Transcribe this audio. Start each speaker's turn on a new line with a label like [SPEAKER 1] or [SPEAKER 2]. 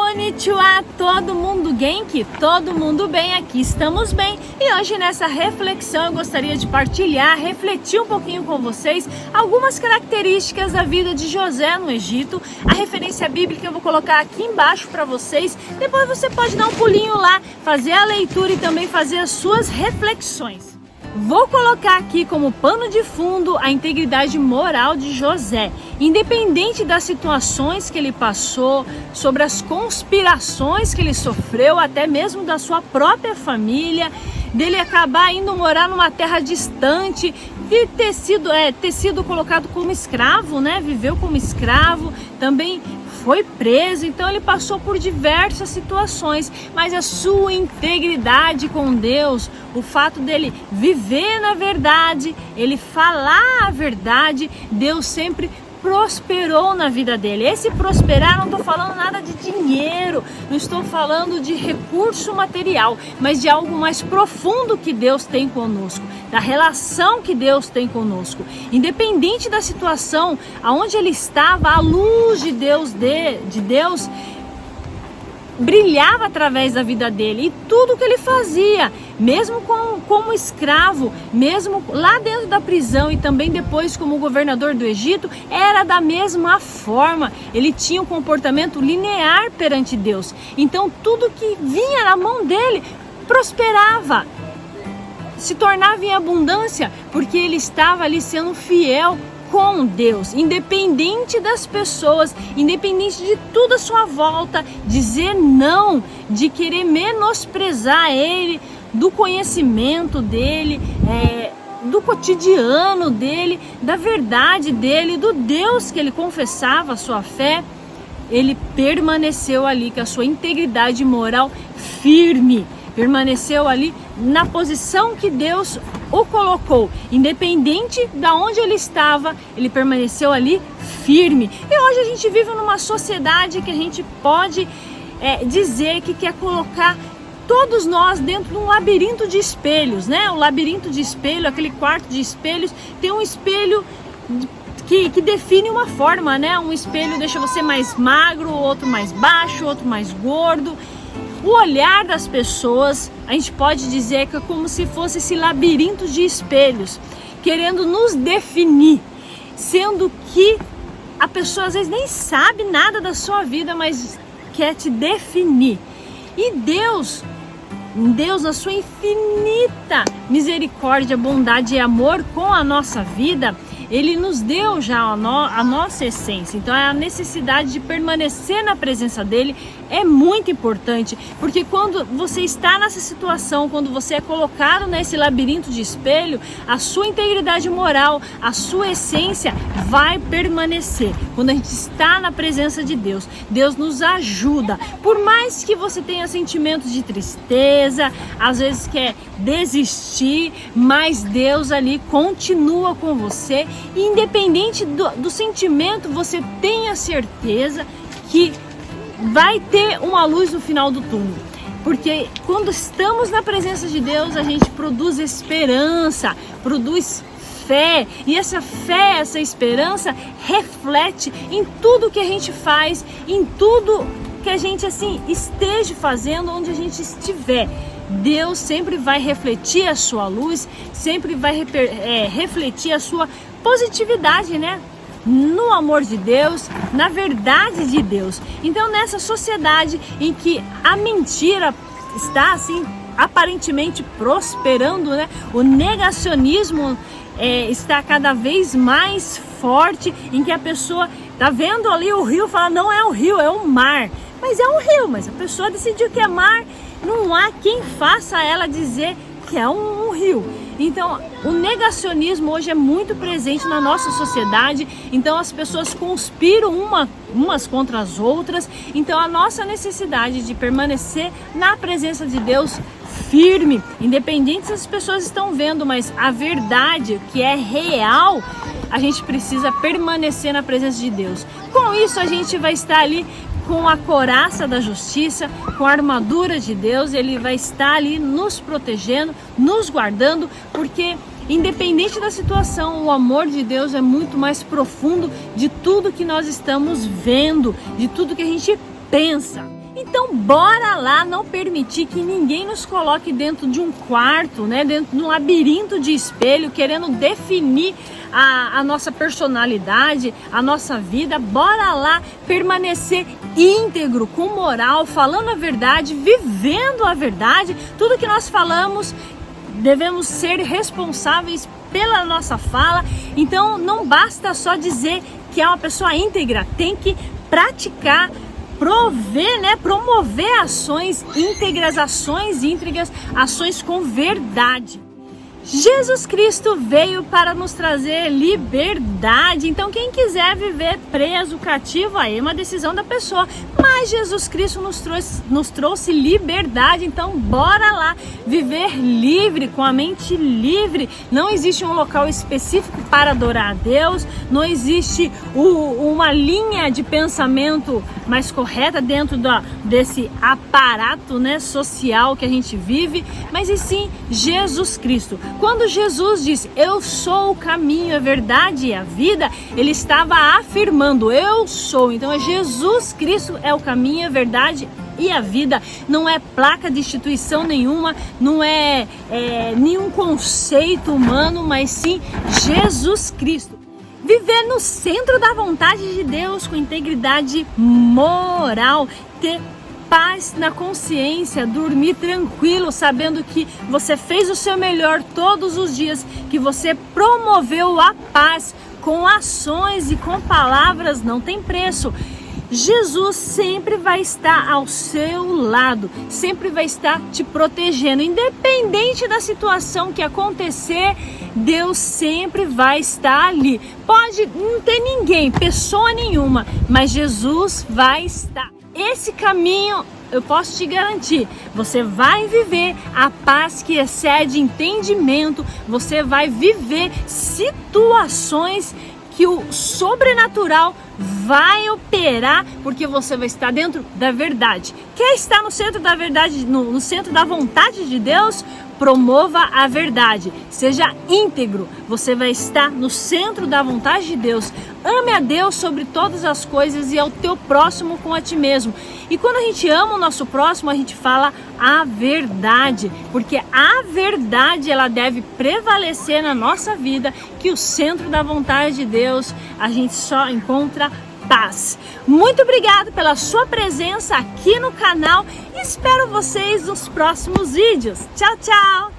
[SPEAKER 1] Konnichiwa, todo mundo genki, todo mundo bem, aqui estamos bem. E hoje nessa reflexão eu gostaria de partilhar, refletir um pouquinho com vocês algumas características da vida de José no Egito. A referência bíblica eu vou colocar aqui embaixo para vocês, depois você pode dar um pulinho lá, fazer a leitura e também fazer as suas reflexões. Vou colocar aqui como pano de fundo a integridade moral de José. Independente das situações que ele passou, sobre as conspirações que ele sofreu, até mesmo da sua própria família, dele acabar indo morar numa terra distante, de ter sido colocado como escravo, né? Viveu como escravo, também foi preso, então ele passou por diversas situações, mas a sua integridade com Deus, o fato dele viver na verdade, ele falar a verdade, Deus sempre prosperou na vida dele. Esse prosperar, não estou falando nada de dinheiro, não estou falando de recurso material, mas de algo mais profundo que Deus tem conosco, da relação que Deus tem conosco. Independente da situação aonde ele estava, a luz de Deus brilhava através da vida dele e tudo que ele fazia, mesmo como escravo, mesmo lá dentro da prisão e também depois como governador do Egito, era da mesma forma. Ele tinha um comportamento linear perante Deus. Então tudo que vinha na mão dele prosperava, se tornava em abundância, porque ele estava ali sendo fiel com Deus, independente das pessoas, independente de tudo à sua volta, dizer não, de querer menosprezar ele, do conhecimento dele, do cotidiano dele, da verdade dele, do Deus que ele confessava a sua fé. Ele permaneceu ali com a sua integridade moral firme, permaneceu ali na posição que Deus o colocou, independente de onde ele estava, ele permaneceu ali firme. E hoje a gente vive numa sociedade que a gente pode dizer que quer colocar todos nós dentro de um labirinto de espelhos, né? O labirinto de espelho, aquele quarto de espelhos, tem um espelho que define uma forma, né? Um espelho deixa você mais magro, outro mais baixo, outro mais gordo. O olhar das pessoas, a gente pode dizer que é como se fosse esse labirinto de espelhos, querendo nos definir, sendo que a pessoa às vezes nem sabe nada da sua vida, mas quer te definir. E Deus, na sua infinita misericórdia, bondade e amor com a nossa vida, Ele nos deu já a nossa essência. Então a necessidade de permanecer na presença dele é muito importante, porque quando você está nessa situação, quando você é colocado nesse labirinto de espelho, a sua integridade moral, a sua essência vai permanecer. Quando a gente está na presença de Deus, Deus nos ajuda. Por mais que você tenha sentimentos de tristeza, às vezes quer desistir, mas Deus ali continua com você. Independente do sentimento, você tenha certeza que vai ter uma luz no final do túnel. Porque quando estamos na presença de Deus, a gente produz esperança, produz fé. E essa fé, essa esperança reflete em tudo que a gente faz, em tudo que a gente esteja fazendo, onde a gente estiver. Deus sempre vai refletir a sua luz, sempre vai refletir a sua positividade, né? No amor de Deus, na verdade de Deus. Então nessa sociedade em que a mentira está aparentemente prosperando, né? O negacionismo está cada vez mais forte, em que a pessoa está vendo ali o rio e fala, não é um rio, é um mar. Mas é um rio, mas a pessoa decidiu que é mar, não há quem faça ela dizer que é um rio. Então, o negacionismo hoje é muito presente na nossa sociedade, então as pessoas conspiram umas contra as outras. Então, a nossa necessidade de permanecer na presença de Deus firme, independente se as pessoas estão vendo, mas a verdade que é real, a gente precisa permanecer na presença de Deus. Com isso, a gente vai estar ali com a couraça da justiça, com a armadura de Deus. Ele vai estar ali nos protegendo, nos guardando, porque independente da situação, o amor de Deus é muito mais profundo de tudo que nós estamos vendo, de tudo que a gente pensa. Então bora lá não permitir que ninguém nos coloque dentro de um quarto, né, dentro de um labirinto de espelho, querendo definir a nossa personalidade, a nossa vida. Bora lá permanecer íntegro, com moral, falando a verdade, vivendo a verdade. Tudo que nós falamos, devemos ser responsáveis pela nossa fala. Então não basta só dizer que é uma pessoa íntegra, tem que praticar, promover ações íntegras, ações com verdade. Jesus Cristo veio para nos trazer liberdade. Então quem quiser viver preso, cativo, aí é uma decisão da pessoa. Mas Jesus Cristo nos trouxe liberdade. Então bora lá viver livre, com a mente livre. Não existe um local específico para adorar a Deus. Não existe uma linha de pensamento mais correta dentro desse aparato, né, social que a gente vive. Mas e sim Jesus Cristo. Quando Jesus diz, eu sou o caminho, a verdade e a vida, ele estava afirmando, eu sou. Então Jesus Cristo é o caminho, a verdade e a vida. Não é placa de instituição nenhuma, não é nenhum conceito humano, mas sim Jesus Cristo. Viver no centro da vontade de Deus, com integridade moral, ter paz na consciência, dormir tranquilo, sabendo que você fez o seu melhor todos os dias, que você promoveu a paz com ações e com palavras, não tem preço. Jesus sempre vai estar ao seu lado, sempre vai estar te protegendo, independente da situação que acontecer, Deus sempre vai estar ali. Pode não ter ninguém, pessoa nenhuma, mas Jesus vai estar. Esse caminho, eu posso te garantir, você vai viver a paz que excede entendimento, você vai viver situações que o sobrenatural vai operar, porque você vai estar dentro da verdade. Quer estar no centro da verdade, no centro da vontade de Deus? Promova a verdade, seja íntegro, você vai estar no centro da vontade de Deus. Ame a Deus sobre todas as coisas e ao teu próximo como a ti mesmo. E quando a gente ama o nosso próximo, a gente fala a verdade, porque a verdade ela deve prevalecer na nossa vida, que o centro da vontade de Deus a gente só encontra paz. Muito obrigado pela sua presença aqui no canal e espero vocês nos próximos vídeos. Tchau, tchau!